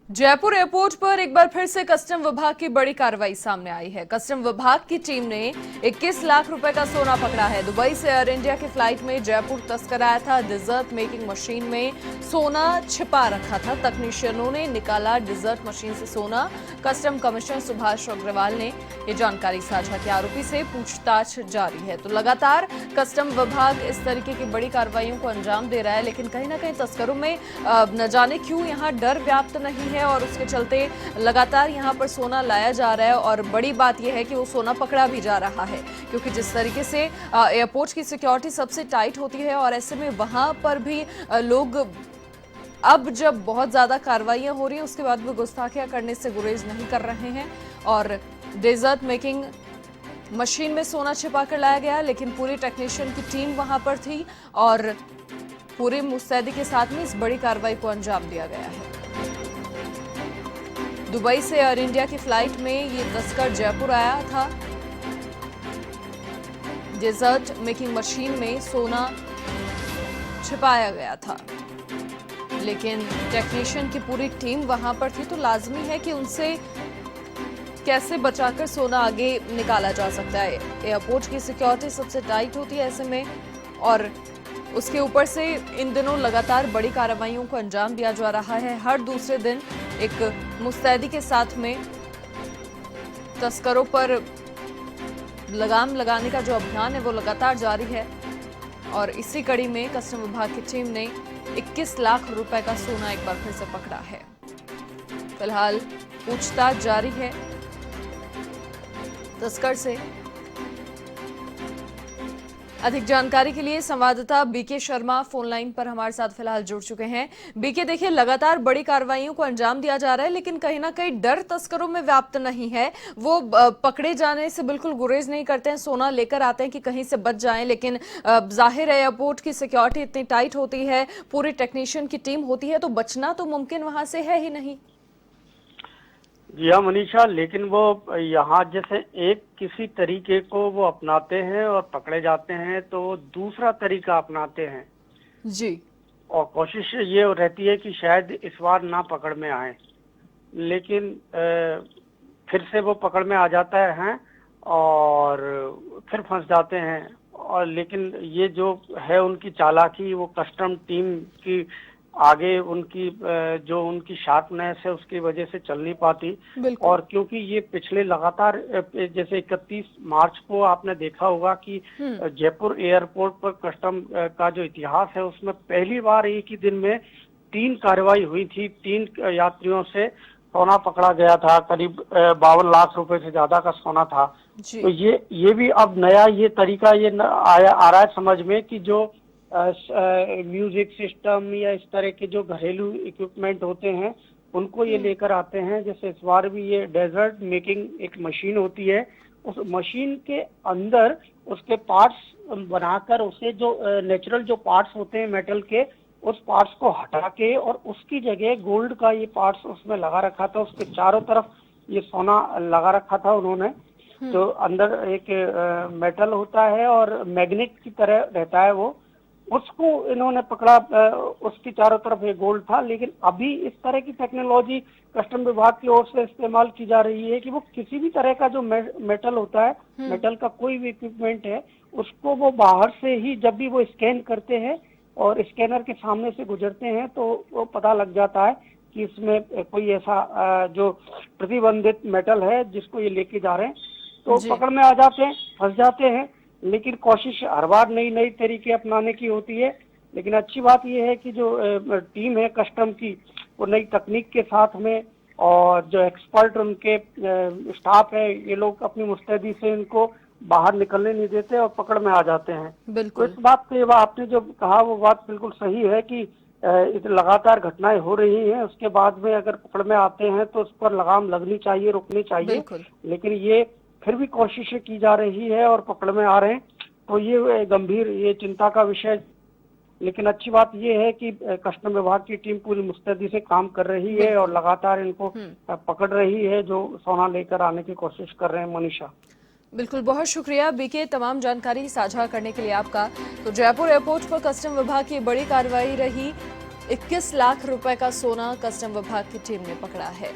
Jaipur airport पर एक बार फिर से कस्टम विभाग की बड़ी कार्रवाई सामने आई है। कस्टम विभाग की टीम ने 21 लाख रुपए का सोना पकड़ा है। दुबई से एयर इंडिया की फ्लाइट में जयपुर तस्कर आया था। डिजर्ट मेकिंग मशीन में सोना छिपा रखा था। तकनीशियनों ने निकाला डिजर्ट मशीन से सोना। कस्टम कमिश्नर सुभाष अग्रवाल ने ये जानकारी साझा की। आरोपी से पूछताछ जारी है। तो लगातार कस्टम विभाग इस तरीके की बड़ी कार्रवाइयों को अंजाम दे रहा है, लेकिन कहीं ना कहीं तस्करों में न जाने क्यों यहाँ डर व्याप्त नहीं है और उसके चलते लगातार यहाँ पर सोना लाया जा रहा है। और बड़ी बात यह है कि वो सोना पकड़ा भी जा रहा है, क्योंकि जिस तरीके से एयरपोर्ट की सिक्योरिटी सबसे टाइट होती है और ऐसे में वहां पर भी लोग अब जब बहुत ज्यादा कार्रवाइयां हो रही हैं उसके बाद भी गुस्ताखियां करने से गुरेज नहीं कर रहे हैं। और डेजर्ट मेकिंग मशीन में सोना छिपा कर लाया गया, लेकिन पूरी टेक्नीशियन की टीम वहां पर थी और पूरे मुस्तैदी के साथ में इस बड़ी कार्रवाई को अंजाम दिया गया है। दुबई से एयर इंडिया की फ्लाइट में ये तस्कर जयपुर आया था। डेजर्ट मेकिंग मशीन में सोना छिपाया गया था, लेकिन टेक्नीशियन की पूरी टीम वहां पर थी, तो लाजमी है कि उनसे कैसे बचाकर सोना आगे निकाला जा सकता है। एयरपोर्ट की सिक्योरिटी सबसे टाइट होती है ऐसे में, और उसके ऊपर से इन दिनों लगातार बड़ी कार्रवाइयों को अंजाम दिया जा रहा है। हर दूसरे दिन एक मुस्तैदी के साथ में तस्करों पर लगाम लगाने का जो अभियान है वो लगातार जारी है। और इसी कड़ी में कस्टम विभाग की टीम ने 21 लाख रुपए का सोना एक बार फिर से पकड़ा है। फिलहाल पूछताछ जारी है तस्कर से। अधिक जानकारी के लिए संवाददाता बीके शर्मा फोन लाइन पर हमारे साथ फिलहाल जुड़ चुके हैं। बीके, देखिए, लगातार बड़ी कार्रवाइयों को अंजाम दिया जा रहा है, लेकिन कहीं ना कहीं डर तस्करों में व्याप्त नहीं है। वो पकड़े जाने से बिल्कुल गुरेज नहीं करते हैं, सोना लेकर आते हैं कि कहीं से बच जाएं। लेकिन जाहिर है एयरपोर्ट की सिक्योरिटी इतनी टाइट होती है, पूरी टेक्नीशियन की टीम होती है, तो बचना तो मुमकिन वहां से है ही नहीं। जी हाँ मनीषा, लेकिन वो यहाँ जैसे एक किसी तरीके को वो अपनाते हैं और पकड़े जाते हैं तो दूसरा तरीका अपनाते हैं जी। और कोशिश ये रहती है कि शायद इस बार ना पकड़ में आए, लेकिन फिर से वो पकड़ में आ जाता है और फिर फंस जाते हैं। और लेकिन ये जो है उनकी चालाकी, वो कस्टम टीम की आगे उनकी जो उनकी शार्पनेस है उसकी वजह से चल नहीं पाती। और क्योंकि ये पिछले लगातार जैसे 31 मार्च को आपने देखा होगा कि जयपुर एयरपोर्ट पर कस्टम का जो इतिहास है उसमें पहली बार एक ही दिन में 3 कार्रवाई हुई थी। 3 यात्रियों से सोना पकड़ा गया था, करीब 52 लाख रुपए से ज्यादा का सोना था। तो ये भी अब नया ये तरीका ये आ रहा है समझ में कि जो म्यूजिक सिस्टम या इस तरह के जो घरेलू इक्विपमेंट होते हैं उनको ये लेकर आते हैं। जैसे इस बार भी ये डेजर्ट मेकिंग एक मशीन होती है, उस मशीन के अंदर उसके पार्ट्स बनाकर उसे जो नेचुरल जो पार्ट्स होते हैं मेटल के, उस पार्ट्स को हटा के और उसकी जगह गोल्ड का ये पार्ट्स उसमें लगा रखा था। उसके चारों तरफ ये सोना लगा रखा था उन्होंने। तो अंदर एक मेटल होता है और मैग्नेट की तरह रहता है वो, उसको इन्होंने पकड़ा। उसकी चारों तरफ ये गोल्ड था। लेकिन अभी इस तरह की टेक्नोलॉजी कस्टम विभाग की ओर से इस्तेमाल की जा रही है कि वो किसी भी तरह का जो मेटल होता है, मेटल का कोई भी इक्विपमेंट है, उसको वो बाहर से ही जब भी वो स्कैन करते हैं और स्कैनर के सामने से गुजरते हैं तो वो पता लग जाता है कि इसमें कोई ऐसा जो प्रतिबंधित मेटल है जिसको ये लेके जा रहे हैं, तो पकड़ में आ जाते हैं, फंस जाते हैं। लेकिन कोशिश हर बार नई नई तरीके अपनाने की होती है। लेकिन अच्छी बात यह है कि जो टीम है कस्टम की, वो नई तकनीक के साथ में और जो एक्सपर्ट उनके स्टाफ है, ये लोग अपनी मुस्तैदी से इनको बाहर निकलने नहीं देते और पकड़ में आ जाते हैं। तो इस बात पे आपने जो कहा वो बात बिल्कुल सही है कि लगातार घटनाएं हो रही हैं, उसके बाद में अगर पकड़ में आते हैं तो उस पर लगाम लगनी चाहिए, रुकनी चाहिए। लेकिन ये फिर भी कोशिशें की जा रही है और पकड़ में आ रहे हैं, तो ये गंभीर, ये चिंता का विषय। लेकिन अच्छी बात ये है कि कस्टम विभाग की टीम पूरी मुस्तैदी से काम कर रही है और लगातार इनको पकड़ रही है जो सोना लेकर आने की कोशिश कर रहे हैं। मनीषा, बिल्कुल, बहुत शुक्रिया बीके तमाम जानकारी साझा करने के लिए आपका। तो जयपुर एयरपोर्ट पर कस्टम विभाग की बड़ी कार्रवाई रही। 21 लाख रुपए का सोना कस्टम विभाग की टीम ने पकड़ा है।